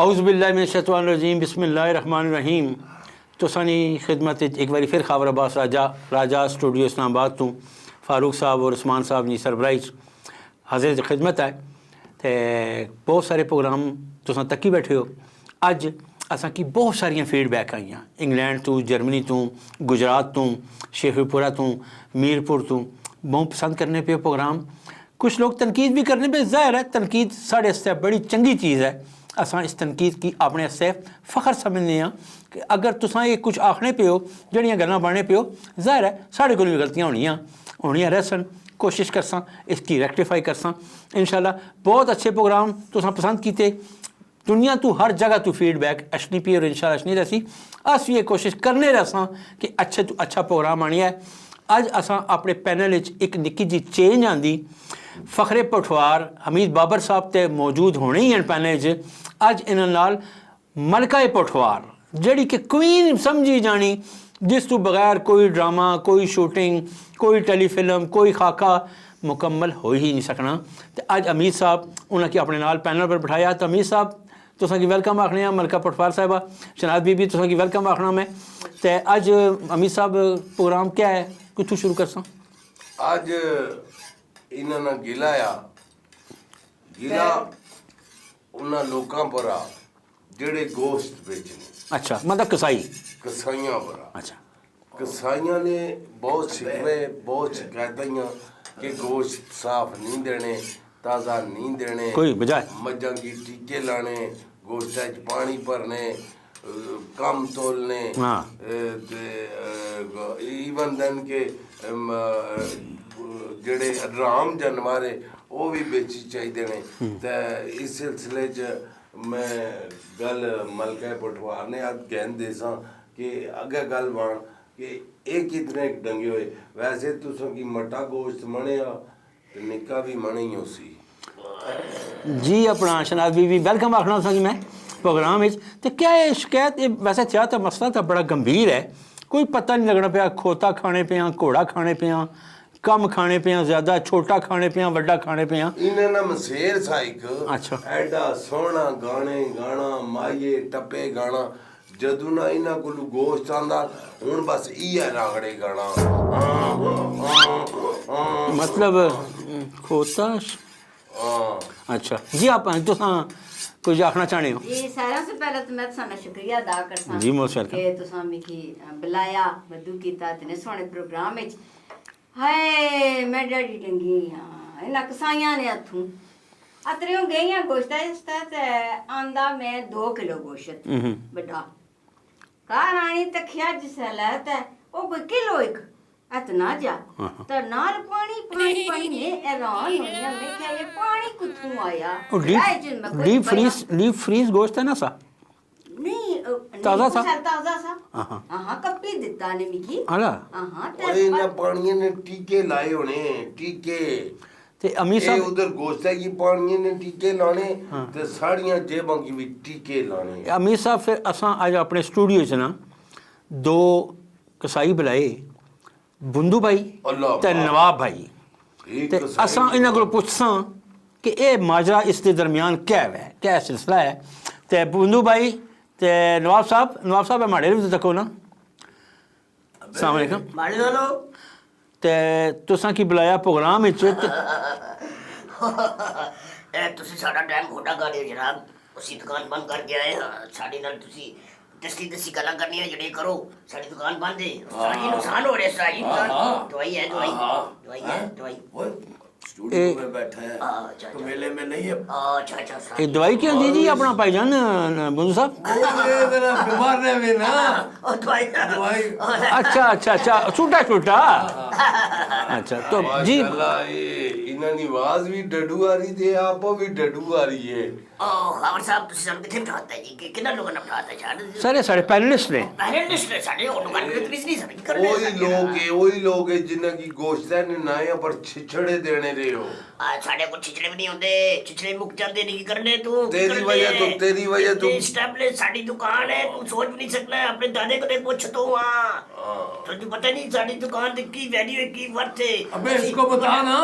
औज़ु बिल्लाहि मिनश शैतानिर रजीम बिस्मिल्लाहिर रहमानिर रहीम। तुसानी खिदमत एक बार फिर खबर अब्बास राजा स्टूडियो इस्लामाबाद तो फारूक साहब और उस्मान साहब जी सरप्राइज हाजिर खिदमत है। तो बहुत सारे प्रोग्राम तुसां तक्की बैठे हो। अज असां की बहुत सारिया फीडबैक आईयां इंग्लैंड तो, जर्मनी तो, गुजरात तो, शेखपुरा तो, मीरपुर तो। बहुत पसंद करने पे प्रोग्राम। कुछ लोग तनकीद भी करने पे, ज़ाहिर है तनकीद साढ़े आस्ते बड़ी चंगी चीज़ है। असां इस तनकीद की अपने आस्ते फ़ख्र समझने कि अगर तुसां ये कुछ आखने पे हो, जड़ियां गल्लां बनने पे हो, ज़ाहिर है साढ़े कोल भी गलतियां होनियां रहसन। कोशिश करसां इसकी रेक्टिफाई करसां इंशाल्लाह। बहुत अच्छे प्रोग्राम तुसां पसंद कीते। दुनिया तो हर जगह तो फीडबैक अशनी पी और इंशाल्लाह अशनी रहसी। अस भी ये कोशिश करने रहसां कि अच्छे तो अच्छा प्रोग्राम आनी है। अज असां अपने पैनल एक निक्की जी चेंज आंदी। फ़खरे पठवार हमीद बाबर साहब ते मौजूद होने ही हैं पैनल च। अज इन्हां नाल मलका पठवार जड़ी कि क्वीन समझी जानी, जिस तो बगैर कोई ड्रामा, कोई शूटिंग, कोई टेलीफिल्म, कोई खाका मुकम्मल हो ही नहीं सकना। तो अज अमीद साहब उन्हें अपने नाल पैनल पर बिठाया। तो अमीद साहब तुसां की वेलकम आखने। मलका पठवार साहिबा, शनाज बीबी तुसां की वेलकम आखना मैं। तो अज अमीद साहब प्रोग्राम क्या है, कितों शुरू करसां? अज इन्होंने गिला आ गिला उन्होंने लोगों पर आ जेड़े गोश्त बेचने। अच्छा, मतलब कसाई कसाइयां पर आ। अच्छा, कसाइयां ने बहुत शिकवे बहुत शिकायतें कि गोश्त साफ नहीं देने, ताज़ा नहीं देने, कोई बजाय मज्जां की टीके लाने, गोश्त च पानी भरने, कम तोलने, हाँ। ईवन देन के जेड़े राम जानवर है वो भी बेची चाहिए ने। तो इस सिलसिले च मैं गल मलका पठवार ने अज कहन देसा कि अगे गल बन कि एक कितने डंगे हुए। वैसे तुसों की मटा गोश्त मने आ ते निक्का भी मने ही उसी जी। अपना शनाज बीबी वेलकम आखना सा कि मैं प्रोग्राम तो क्या है शिकायत वैसे क्या तो मसला तो बड़ा गंभीर है। कोई पता नहीं लगना पाया, खोता खाने पे, घोड़ा खाने पे, कम खाने पे, ज़्यादा छोटा खाने पे, वड्डा खाने पे। इन्हें ना मसेर साइक अच्छा। एडा सोहना गाने गाना माइये टप्पे गाना जदू ना इन्हां कोलू गोश्त आंदा हुण बस इयै रांगड़े गाना। मतलब खोता। अच्छा जी, आप तो कुछ आखना चाहते हो? जी, सारा से पहले तो मैं तुसां शुक्रिया अदा करसां जी, मोस्ट वेलकम कि तुसां मिगी बुलाया, वदू कीता इतने सोहने प्रोग्राम विच। हाय मैं डैडी डंगी हां इन्हां कसाइयां ने हत्थों अतरियों गईयां गोश्त ते आंदा मैं 2 किलो गोश्त बड़ा घर आनी ते खिया जिसलै ते ओ कोई किलो एक इतना जा ते नाल पानी पानी पानी ने हैरान होइयां। मैं क्या ये पानी कुत्थों आया? डीप फ्रीज गोश्त है ना सा? नहीं ताज़ा सा? ताज़ा सा। हाँ कप्पी दिता ने मिगी। अला हाँ ओए इन्हां पानिये ने टीके लाए होने टीके ते अमीर ये साहब उधर गोश्त की पानिये ने टीके लाने ते साड़ियां जेबां की भी टीके लाने। अमीर साहब फिर असां अज अपने स्टूडियो च ना 2 कसाई बुलाए, बुंदू भाई ते नवाब भाई। ते असां इन्हां कोल पुछसां कि ये माजरा इस दे दरमियान क्या है, क्या सिलसिला है। ते बुंदू भाई ते नवाब साहब माड़े भी तको ना। अस्सलाम वालेकुम। माड़े दोनों ते तुसां की बुलाया प्रोग्राम विच ए तुसी साडा टाइम खोटा कर दियो जनाब। उसी दुकान बंद करके आए हां। साडी नाल तुसी दसी गल्लां करनियां जेड़े करो। साडी दुकान बंद है, साडी नुकसान हो रहा है। साडी दवाई है, दवाई है, दवाई स्टूडियो में बैठा है तो मेले में नहीं है। अच्छा अच्छा ये दवाई क्यों दी जी अपना भाईजान बुंदू साहब? बीमार रहे भी ना ओ दवाई अच्छा अच्छा अच्छा, छूटा छूटा। अच्छा तो जी इन्हां दी आवाज भी डडू आ रही थी, आप भी डडू आ रही है। ओ खबर साहब तुसी हम किथे बिठाते जी कि कितना लोगों ने बिठाते छाड़ सारे सारे पैनलिस्ट ने पैनलिस्ट ने साडे और दुकान पे तमीज नहीं साडी करने वही लोग है जिन्हां की गोश्त है नाया पर छिछड़े देने रहे हो। साडे को छिछड़े भी नहीं होंदे, छिछड़े मुक जांदे नहीं करने तू। तेरी वजह तो स्टैब्लिश साडी दुकान है, तू सोच भी नहीं सकना। अपने दादे को देख पूछ तो वहां तुझे पता नहीं साडी दुकान की वैल्यू है, की वर्थ है। अबे इसको बता ना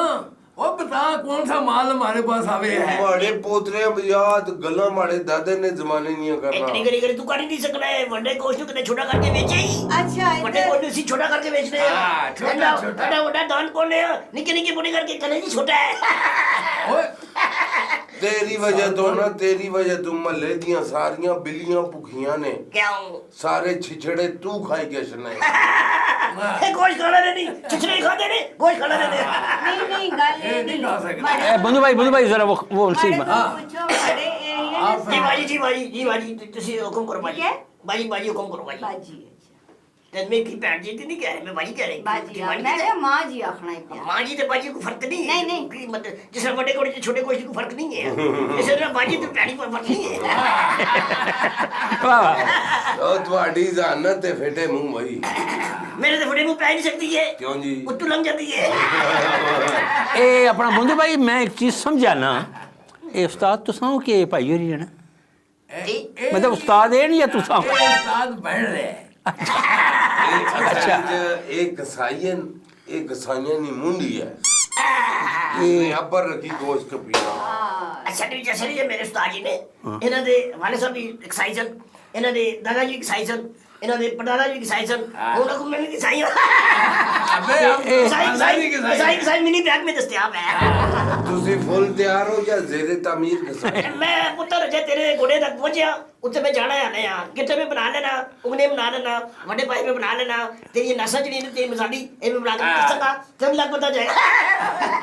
वो बता कौन सा माल हमारे पास आवे है? माड़े पोतरे याद गल्ला माड़े दादे ने जमाने नहीं इतनी करना। गरी गरी तू कर ही नहीं सकना है। वनडे गोश्त को छोटा करके बेचे ही। अच्छा वनडे इधर गोश्त छोटा करके बेचने हाँ, छोटा, छोटा। छोटा दान कौन है? निके निके बुने करके कने जी छोटा है। ओए तेरी वजह तो ना, तेरी वजह तू महल्ले दियां सारियां बिल्लियां भुखियां ने, क्या हूँ? सारे छिछड़े तू खाई गए शने। गोश्त खाना नहीं, छिछड़े खाते नहीं, गोश्त खाना नहीं। नहीं गल ये नहीं खा सकते। बंधु भाई जरा वो उनसे माड़े को पूछो माड़े एरिया आप- में जी बाजी तुसी हुक्म करो बाजी। क्या? बाजी हुक्म करो बाजी। बाजी अच्छा ते मैं की भैन जी नहीं कह रही, मैं बाजी कह रही। बाजी मैं क्या माँ जी आखना है प्यार माँ जी ते बाजी को फर्क नहीं है। नहीं। कि मतलब जिस बड़े गोश्त से छोटे गोश्त को फर्क नहीं है, इस तरह बाजी ते भैनी को फर्क नहीं है। वाह वाह ओ तुम्हारी जानत है फेटे मुंह भाई। मेरे तो फटे मुंह पै नहीं सकती है। क्यों जी? उत्तू लंघ जाती है। ए अपना बंधु भाई मैं एक चीज समझा ना, ए उस्ताद तुसां के भाई होरी है ना, मतलब उस्ताद है या तुसां? उस्ताद बढ़ रहे हैं। अच्छा एक कसाईयन नी मुंडी है, इसने अबर रखी गोश्त का पीना। अच्छा नहीं जैसे नहीं मेरे उस्ताद जी ने इन्हां दे वाले साहब भी ईसाई सन, इन्हां दे दादाजी ईसाई सन, इन्हां दे परदादा जी ईसाई सन, उन्हां को मैं भी ईसाई हूं। अबे हम ईसाई मिनी बैग में दस्तयाब है। तुसी फुल तैयार हो या ज़ेरे तामीर कसाई? मैं पुत्र जे तेरे घोड़े तक पहुंचया, उत्ते मैं जाना है नया किथे में बना लेना, उगने बना लेना, बड़े भाई में बना लेना, तेरी नसा जड़ी ने तेरी मसाली ए में बना के दसंगा, तब लग पता जाएगा।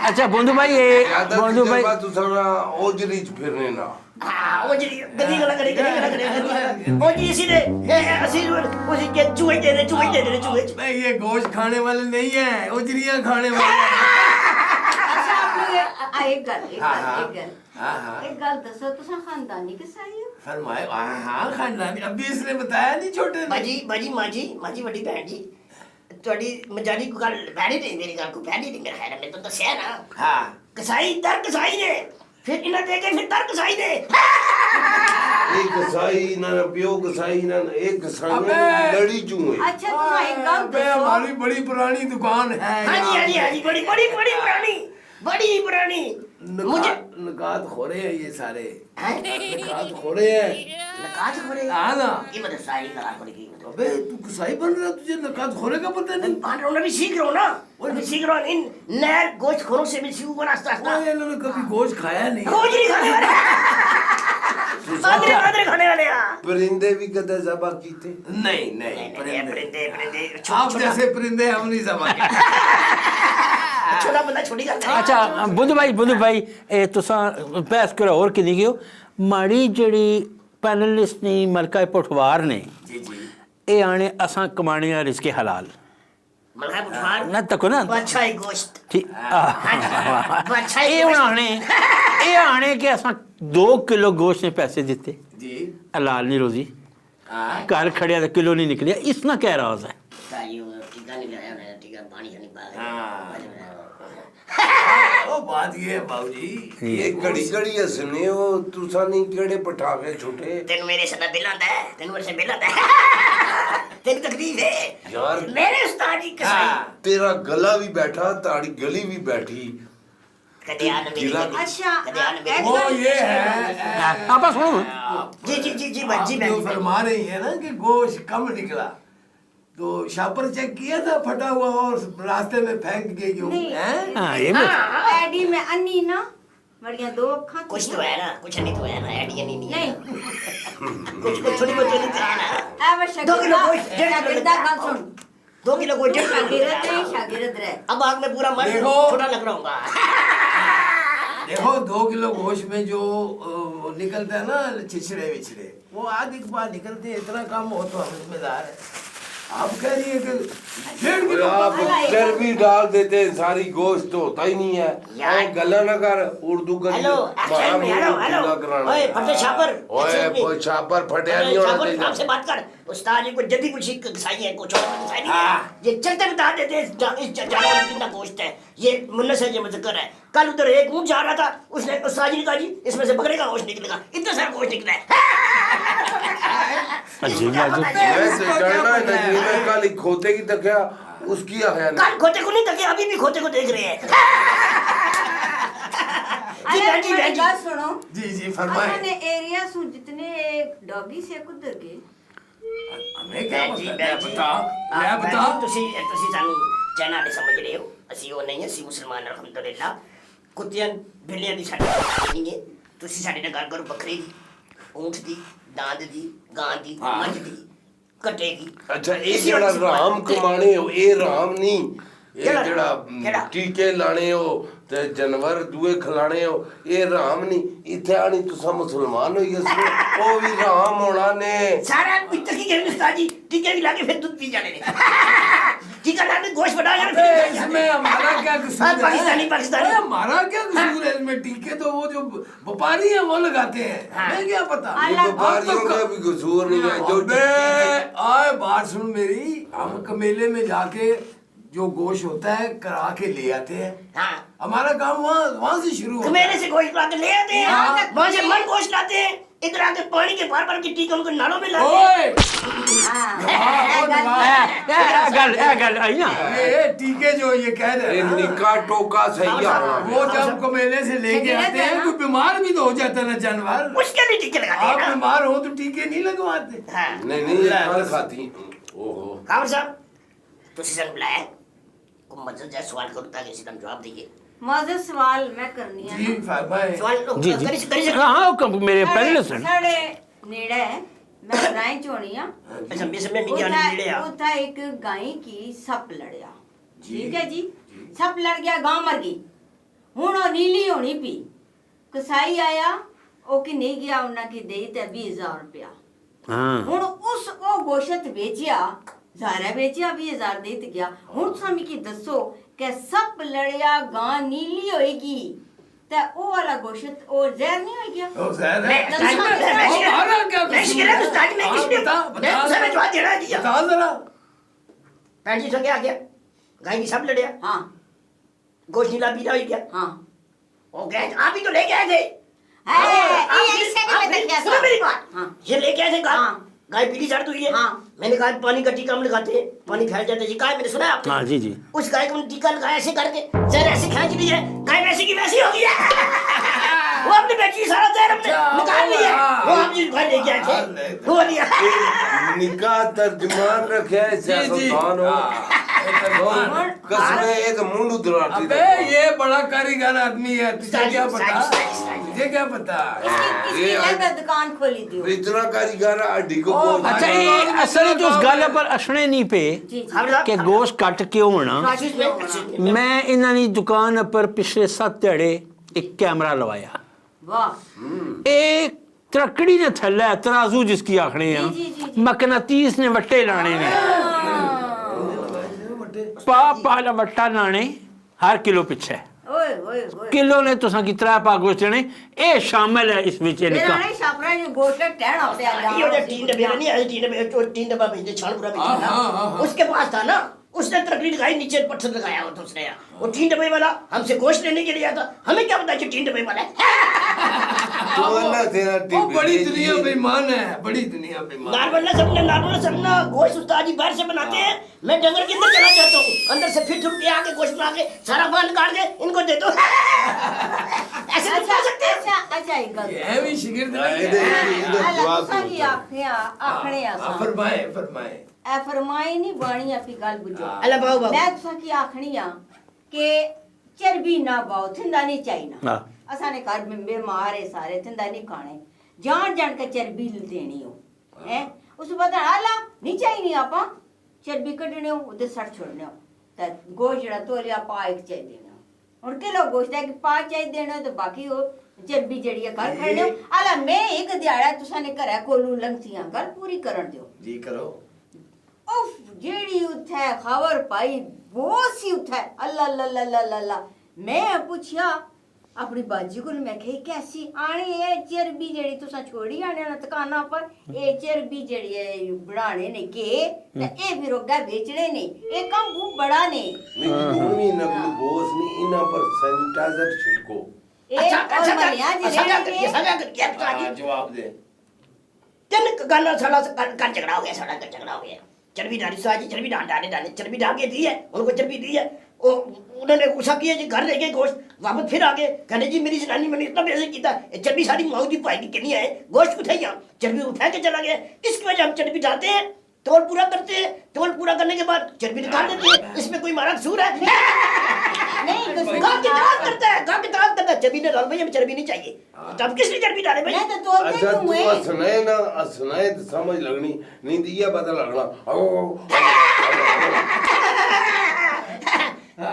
अच्छा बंधु भाई ए याद बंधु भाई बात तुसाना ओजरी च फिरने ना। हाँ वो जी गली गला करे वो जी सीधे असली उसी के चूहे दे दे मैं ये गोश्त खाने वाले नहीं है, उजरियां खाने वाले हैं। अच्छा आप लोग एक गल दसो तुसा खानदानी कसाई हो? फरमाए हाँ खानदानी। अभी इसने बताया नहीं छोटे ने। बाजी माजी बड़ी बहन जी ਤੁਹਾਡੀ ਮਜਾਦੀ ਕੋ ਗੱਲ ਬੈਣੀ ਨਹੀਂ ਮੇਰੀ ਗੱਲ ਕੋ ਬੈਣੀ ਨਹੀਂ ਮੇਰਾ ਖੈਰ ਮੈਂ ਤਾਂ ਦੱਸਿਆ ਨਾ। हाँ ਕਸਾਈ ਦਰ ਕਸਾਈ ਨੇ ਫਿਰ ਇਹਨਾਂ ਦੇ ਕੇ ਫਿਰ ਦਰ ਕਸਾਈ ਨੇ। एक कसाई ना प्यो कसाई ना एक कसाई अबे! लड़ी चूं है। अच्छा तुसा एक गल अबे दसो हमारी बड़ी पुरानी दुकान है हाँ जी बड़ी पुरानी मुझे नकात खोरे हैं ये सारे। हैं? नकात खोरे हैं। नकाज खोरे हाँ ना। की मतलब सारी नकाज खोरे की मतलब अबे तू कसाई बन रहा, तुझे नकात खोरे का पता नहीं? पान रोना भी सीख रहा हूँ ना वो भी सीख रहा हूँ इन नए गोश्त खोरों से भी सीखूंगा रास्ता रास्ता। ओए, इन्होंने कभी गोश्त खाया नहीं। खोज नहीं खाने वाले बादरे खाने वाले हैं। परिंदे भी कदे ज़बा कीते? नहीं नहीं परिंदे आप जैसे परिंदे हम नहीं समझ। छोटा बंदा छोटी करता है। अच्छा बंधु भाई ए तुसां बहस करो और किन्नी गयो माड़ी जड़ी पैनलिस्ट ने मलका पठवार ने जी जी ए आने असां कमाने आ रिज़्क़े हलाल मलका पुठार ना तको ना अच्छा है गोश्त ठीक अच्छा ए आने के असां 2 किलो गोश्त ने पैसे दिते जी हलाल नहीं रोजी हाँ घर खड़िया तो किलो नहीं निकलिया इसना क्या राज है? टीका नहीं लगाया मैंने टीका पानी से नहीं पाया। वो बात ये है बाबूजी ये घड़ी हसने हो तुसा नहीं केड़े पटाखे छुटे। तेन मेरे से ना बिल आंदा है, तेन मेरे से बिल आंदा है। तेन तकलीफ है यार मेरे उस्ताद जी कसाई तेरा गला भी बैठा ताड़ी गली भी बैठी। कदियान मेरी जिला- गली। अच्छा कदियान मेरी वो गली। ये है आप सुनो जी आप जी जो फरमा रही है ना कि गोश्त कम निकला, तो शापर चेक किया था फटा हुआ और रास्ते में फेंक के क्यों नहीं। हैं? हाँ ये भी एडी में अन्नी ना बड़िया 2 अखां कुछ तो है ना, कुछ नहीं तो है ना, एडिया नहीं है नहीं कुछ थोड़ी बहुत तो है ना। आवश्यक 2 किलो गोश्त, 1.5 किलो शागिर्दा गल सुन 2 किलो गोश्त, 1.5 किलो शागिर्द नहीं शागिर्द रहे अब आग में पूरा मर देखो। छोटा लग रहा हूँ। देखो 2 किलो गोश्त में जो निकलता है ना छिछड़े विछड़े, वो आगे के बाद निकलते हैं, इतना कम हो तो हम जिम्मेदार है। आप कह रही है कि 1.5 किलो आप चर्बी डाल देते हैं, सारी गोश्त तो होता ही नहीं है। यार। और गला ना कर उर्दू कर हेलो ओए फटे छापर ओए छापर फटिया नहीं होना छापर आपसे चाहिए। बात कर उस्ताद जी को जल्दी कुछ कसाई है कुछ और कसाई नहीं है। हाँ। ये चलते बता देते हैं इस जानवर में कितना गोश्त है, ये मुन्नस है, ये मुज़क्कर है। कल उधर एक ऊँट जा रहा था, उसने उस्ताद जी ने कहा जी इसमें से बकरे का गोश्त निकलेगा, इतना सारा गोश्त निकला है। अजीब अजीब वैसे डरना है ना, ये कल खोते की तकिया उसकी आया ना। कल खोते को नहीं तके, अभी भी खोते को देख रहे हैं। जी अरे जी मेरी जी बात सुनो। जी फरमाए। अपने एरिया से जितने डॉगी से कुदर के हमें क्या ਭੈਣ ਜੀ, पता ਭੈਣ है ਜੀ। बता ਹਾਂ, मैं ਭੈਣ बता ਜੀ, ਤੁਸੀਂ ਸਾਨੂੰ ਚਾਈਨਾ ਦੇ ਸਮਝ ਰਹੇ ਹੋ, ਅਸੀਂ ਉਹ ਨਹੀਂ, ਅਸੀਂ ਮੁਸਲਮਾਨ ਅਲਹਮਦੁਲਿਲਾ। ਕੁੱਤਿਆਂ ਬਿੱਲੀਆਂ ਦੀ ਸਾਡੇ ਕੋਲ ਨਹੀਂ ਹੈ, ਤੁਸੀਂ ਸਾਡੇ ਨਾਲ ਗੱਲ ਕਰੋ ਬੱਕਰੀ ਦੀ, ਊਂਠ ਦੀ, ਦੰਦ ਦੀ, ਗਾਂ ਦੀ, ਹਾਂ। ਮੱਝ ਦੀ, ਕੱਟੇ ਦੀ। ਅੱਛਾ ਇਹ ਅਸੀਂ ਜਿਹੜਾ ਮੁਸਲਮਾਨ- ਰਾਮ ਕਮਾਣੇ ਹੋ ਇਹ ਰਾਮ ਨਹੀਂ ਇਹ ਕਿਹੜਾ ਜਿਹੜਾ ਰਾਮ? ਕਿਹੜਾ? ਟੀਕੇ ਲਾਣੇ ਹੋ ਤੇ ਜਾਨਵਰ ਦੂਏ ਖਿਲਾਣੇ ਹੋ ਇਹ ਰਾਮ ਨਹੀਂ ਇੱਥੇ ਆਣੀ ਤੁਸੀਂ ਮੁਸਲਮਾਨ ਹੋਈ ਅਸੀਂ ਉਹ ਵੀ ਰਾਮ ਹੋਣਾ ਨੇ ਸਾਰਾ ਇੱਥੇ ਕੀ ਕਹਿੰਦੇ ਉਸਤਾਦ ਜੀ, ਟੀਕੇ ਵੀ ਲਾ ਕੇ ਫਿਰ ਦੁੱਧ ਪੀ ਜਾਣੇ ਨੇ। ਟੀਕਾ ਲਾ ਕੇ ਗੋਸ਼ਤ बना यार अबे इसमें हमारा क्या कसूर है? पाकिस्तानी पाकिस्तानी अरे हमारा क्या कसूर है इसमें? टीके तो वो जो व्यापारी है वो लगाते हैं, हाँ। हमें क्या पता? ये व्यापारियों का भी कसूर नहीं है जो अबे आए बात सुन मेरी, हम कमेले में जाके जो गोश्त होता है करा के ले आते हैं। हाँ। हमारा काम वहाँ से शुरू होता है। मेरे से गोश्त ला के ले आते हैं, हाँ। वहाँ से मन गोश्त लाते हैं, इधर आके पानी के भर भर के टीके उनको नालों में लाते हैं। ओए ਇਹ ਗੱਲ ਆਈ ਨਾ ये टीके जो ये कह रहे ये हैं ना, निकाह टोका सही आना वो जब कमेले से लेके आते हैं कोई बीमार भी तो हो जाता है ना जानवर। उसके लिए टीके लगाते आप हैं ना। बीमार हो तो टीके नहीं लगवाते। हाँ। नहीं ये फल खाती ओहो कावर साहब, ਤੁਸੀਂ ਸਾਨੂੰ ਬੁਲਾਇਆ ਕੋਈ ਮਦਦ ਜਾਂ ਸਵਾਲ ਕਰੋ ਤਾਂ ਅਸੀਂ ਤੁਹਾਨੂੰ ਜਵਾਬ ਦਈਏ। मौजूद सवाल मैं करनी है जी ना। फरमाए। ਸਵਾਲ ਲਓ, ਜੀ ਜੀ ਕਰੀ ਹਾਂ ਮੇਰੇ ਪਹਿਲੇ ਲਸਣ साढ़े नेड़े है, मैं बनाई चोनी आ। ਅੱਛਾ ਮੇਰੇ ਮੈਂ ਮਿਲ ਜਾਣੀ ਜਿਹੜੇ ਆ उथा एक गाय की सप लड़िया, जी। ठीक है जी। सप लड़ गया, गां मर गई। हुन ओ नीली होनी पी, कसाई आया, ओ कि नहीं गया उन्ना की देई ते 20,000 रुपया। ਹਾਂ हुन उस ओ गोश्त बेचिया, ज़ारा बेचिया 20,000 दे ते गया। हुन स्वामी की दसो कि सप लड़िया गां नीली होएगी ते ओ वाला गोश्त ओ जहर नहीं हो गया? ओ जहर है। मैं- हमारा क्या मैं कसूर शिकरा है? उस्ताद ने हाँ, किसने बता मैं सब जवाब देना दिया। बता जरा। भैन जी सो क्या गया, गाय की सब लड़िया, हाँ गोश्त नीला पीला हो गया। हाँ ओ गए आप ही तो लेके आए थे। ये ऐसे नहीं मैं देखिया सुनो मेरी बात, हाँ। ये लेके आए थे गाय, हाँ। गाय पीली शर्ट हुई है। हाँ। मैंने कहा पानी का टीका हम लगाते हैं, पानी फैल जाता है जी, गाय मैंने सुना है आपने? हाँ जी जी उस गाय को मैंने टीका लगाया ऐसे करके, जहर ऐसे खींच ली है, गाय वैसी की वैसी हो गई है। वो अपनी बेटी सारा जहर हमने निकाल लिया, वो हम जी गाय लेके आए थे, वो लिया। निकाह तर्जमान रखे है जी जी सियासतदान हो हाँ। कसमें एक मुंड उधराती अबे ये बड़ा कारीगर आदमी है, तुझे क्या पता? साजिश। तुझे क्या पता? इसकी लगा दुकान खोली थी। इतना कारीगर हड्डी को ओ, पहुंच ਅੱਛਾ ਇਹ ਅਸਲ ਵਿੱਚ ਉਸ ਗੱਲ ਪਰ ਅਸਣੇ ਨਹੀਂ ਪਏ जी जी हम ਕਿ ਗੋਸ਼ਤ ਕੱਟ ਕਿਉਂ ਹੋਣਾ काशिश में होना। ਮੈਂ ਇਹਨਾਂ ਦੀ ਦੁਕਾਨ ਪਰ ਪਿਛਲੇ 7 ਦਿਹਾੜੇ ਇੱਕ ਕੈਮਰਾ ਲਵਾਇਆ वाह ਇਹ ਤਰਕੜੀ ਨੇ ਥੱਲੇ ਤਰਾਜ਼ੂ ਜਿਸकी ਆਖਣੇ ਆ जी, जी, जी, जी। ਮਕਨਾਤੀਸ ਨੇ ਵੱਟੇ ਲਾਣੇ ਨੇ ਪਾ ਵੱਟਾ ਲਾਣੇ ਹਰ ਕਿਲੋ ਪਿੱਛੇ ओए ओए ओए किलो ने तुसा की 3 पा गोश्त ने ये शामिल है इस विच मेरा इनका नहीं छापरा जो गोश्त टहन होते हैं ये जो 3 डब्बे नहीं आए, 3 डब्बे जो 3 डब्बा भेजे छालपुरा भेजा हाँ, ना, हाँ, हाँ। उसके पास था ना, उसने तरकड़ी लगाई नीचे पत्थर लगाया हो तो उसने, वो 3 डब्बे वाला हमसे गोश्त लेने के लिए आया था, हमें क्या पता कि 3 डब्बे वाला है। तो अल्लाह तेरा वो बड़ी दुनिया बेईमान है, बड़ी दुनिया बेईमान। नॉर्मल समझना गोश्त उस्ताद जी बाहर से बनाते हैं, मैं डंगर के अंदर चला जाता हूँ, अंदर से फिर के आके गोश्त बना के सारा बांध काट के इनको दे दो। ऐसे नहीं अच्छा कर सकते। अच्छा अच्छा एक गल ये भी शिगिर्द हाँ, नहीं इधर- है। इधर अल्लाह जवाब तुसा दो। की आखने हाँ, आसान फरमाए फरमाए। ए फरमाई नहीं बाणी अपनी गल बुझो हाँ। अल्लाह बाऊ बाऊ मैं तुसा की आखनी आ कि चर्बी ना बाओ थिंदा नहीं चाहिए हाँ। असाने घर में बीमार है सारे थिंदा नहीं खाने जान जान के चर्बी देनी हो हैं उस पता आला नहीं चाहिए आपा चर्बी कटने हो उधर सट छोड़ने हो ते गोश्त जड़ा तोलिया पा एक चाहिए देना हुन किलो गोश्त है कि पा चाहिए देना तो बाकी हो चर्बी जड़ी है घर खड़ने हो आला मैं एक दिहाड़ा तुसाने घरे कोलू लंगतियां गल पूरी करन दियो जी करो। उफ जेड़ी उठे खबर पाई वो सी उठे अल्लाह अल्लाह अल्लाह अल्लाह मैं पूछया अपनी बाजी को मैं कही कैसी आनी ये चर्बी जेड़ी तुसा छोड़ी आने ना दुकाना पर ये चर्बी जेड़ी है बनाने ने के ते ए फिर ओगा बेचने ने ये काम खूब बड़ा ने नहीं नकल बोस नहीं इना पर सैनिटाइजर छिड़को ए और मलिया सजा जेड़े करके सजा करके उस्ताद जी हाँ, जवाब दे। तीन गाना साला कर झगड़ा हो गया, साला कर झगड़ा हो गया। चर्बी डाली साजी चर्बी डाल डाले डाले चर्बी डाल के दी है, उनको चर्बी दी है, उन्होंने गुस्सा किया जी, घर ले गए गोश्त, वापस फिर आ गए, कहने जी मेरी जनानी मैंने इतना पैसे किया, चर्बी सारी माऊ दी पाएगी कि नहीं है, गोश्त कुछ है यहाँ, चर्बी उठा के चला गया। इसकी वजह हम चर्बी डालते हैं, तोल पूरा करते हैं, तोल पूरा करने के बाद चर्बी निकाल देते हैं, इसमें कोई हमारा कसूर है? नहीं कसूर गाँव की दाल करता है, गाँव की दाल करता है, चर्बी ने डाल भाई, हमें चर्बी नहीं चाहिए, तब किसने चर्बी डाले भाई? मैं तो तोलते अच्छा क्यों तू है? हंसना है ना, हंसना है तो समझ लगनी नहीं तो ये पता लगना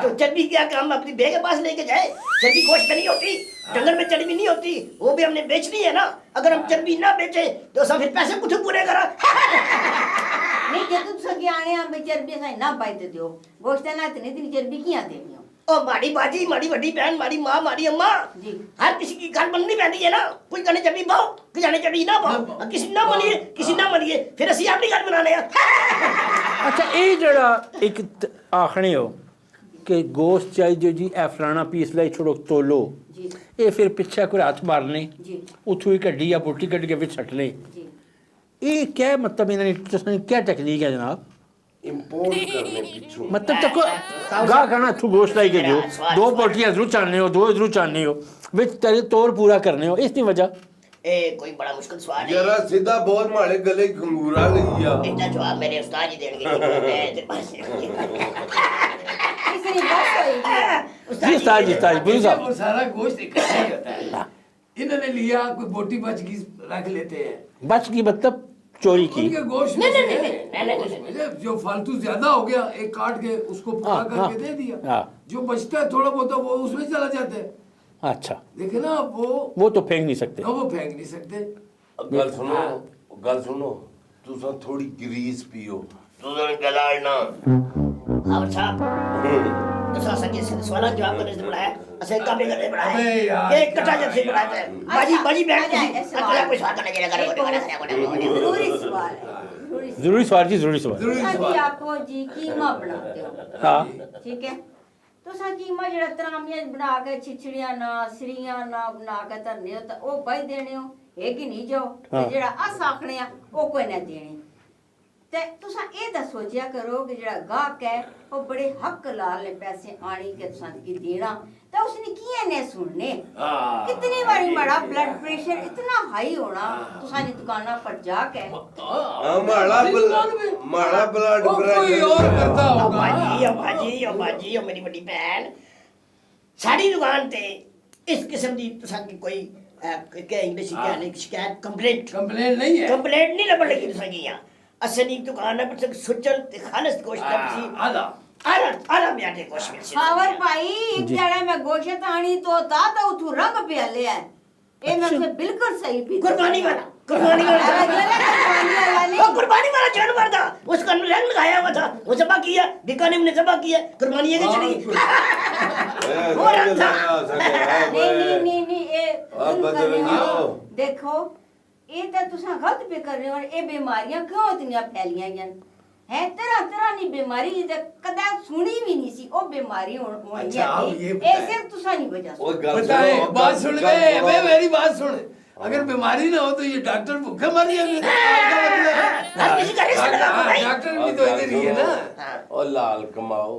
तो चर्बी क्या काम अपनी बे के पास लेके जाए? चर्बी गोश्त में नहीं होती, जंगल में चर्बी नहीं होती, वो भी हमने बेचनी है ना। अगर हम चर्बी ना बेचे तो सब फिर पैसे कुछ पूरे करा। नहीं जब सके आने हम चर्बी साई ना पाइते दियो गोश्त ना इतनी इतनी चर्बी किया देनी हो। ओ माड़ी बाजी, माड़ी बड़ी बहन, माड़ी माँ, माड़ी अम्मा जी। हर किसी की गाल बननी पैदी है ना। कोई कहने चर्बी पाओ, कोई कहने चर्बी ना पाओ, किसी ना मनिए, किसी ना मनिए, फिर असि अपनी गाल बनाने हैं। अच्छा ये जड़ा एक आखने हो कि गोश्त चाहिए जी ए फलाना पीस लाई छोड़ो तोलो, जी ये फिर पिछे कोई हथ मारने जी उथों ही कड्डी या बुटी कड्ड के विच सट ले, जी ये क्या मतलब इन्होंने क्या टेक्निक है जनाब? इंपोर्ट करने पिछू मतलब तक गा करना तू गोश्त लाई के जो दो पोटियां इधरों चाहने हो, दो इधरों चाहने हो, विच तेरे तोड़ पूरा करने हो, इसकी वजह ए कोई बड़ा मुश्किल सवाल है। जरा सीधा बोल मारे गले घंगूरा लग गया। इतना जवाब मेरे उस्ताद जी देंगे। मैं तेरे पास इसने बस होई जी उस्ताद जी बुरी साहब वो सारा गोश्त इकट्ठा ही होता है। इन्होंने लिया, कोई बोटी बच गई रख लेते हैं, बच की मतलब चोरी की। उनके गोश्त में नहीं, से नहीं, नहीं, नहीं, नहीं, नहीं, मतलब जो फालतू ज्यादा हो गया एक काट के उसको पूरा हाँ, करके हाँ, दे दिया, हाँ। जो बचता है थोड़ा बहुत वो उसमें चला जाता है। अच्छा देखे ना वो तो फेंक नहीं सकते। वो फेंक नहीं सकते। गल सुनो तुसा थोड़ी ग्रीस पियो, तुसा गलाड़ना और साहब दूसरा सच्चे से सवाल जवाब करने से बुलाया, असे काम भी करने बुलाया, अबे यार, एक कटा जब से बुलाया है, बाजी बाजी बैठ अच्छा, के अच्छा, अकेला कोई सवाल करने जरा करो जरूरी सवाल है जरूरी सवाल जी, जरूरी सवाल। जरूरी हाँ जी सवाल। आपको जी कीमा बनाते हो हाँ ठीक है तो सा कीमा जरा तरामियां बना के छिछड़ियां ना सरियां ना बना के धरने हो तो वो भाई देने हो है कि नहीं जाओ हाँ। ते जरा अस आखने आ वो कोई ना देने ते तुसा ये दसो जिया करो कि जरा गाहक है वो बड़े हक लाल ने पैसे आनी के तुसा की देना तो उसने किए ने सुनने हाँ। कितनी बारी बड़ा ब्लड प्रेशर इतना हाई होना तुसा ने दुकाना पर जाके माड़ा ब्लड वो कोई और करता होगा। बाजी मेरी बड़ी बहन साड़ी दुकान ते इस किस्म दी तुसा की कोई क्या इंग्लिश क्या नहीं शिकायत कंप्लेंट कंप्लेंट नहीं है। कंप्लेंट नहीं लबड़ लगी तुसा की यहाँ असली दुकान है पर सुचल ते खालिस गोश्त सी आधा आला आला म्याटे गोश्त में खावर भाई एक जड़ा में गोश्त आनी तो उठू रंग पे ले है ए मैं से बिल्कुल सही पी कुर्बानी वाला वो कुर्बानी वाला जानवर था, उसका रंग लगाया हुआ था, वो जबा किया बीकानेर ने जबा किया, कुर्बानी है कि चली वो रंग था। नहीं ए आप बदल गयो। देखो ये तो तुसा गलत पे कर रहे हो और ये बीमारियां क्यों इतनी फैलियां हैं तरह तरह की बीमारी जिसे कदा सुनी भी नहीं सी ओ बीमारी होनी अच्छा, अब ये है बताएं। ए सिर्फ तुसा नहीं वजह से पता है बात सुन गए अबे मेरी बात सुन, अगर बीमारी ना हो तो ये डॉक्टर भूखे मर जाएंगे। डॉक्टर भी तो इधर ही है ना। और लाल कमाओ,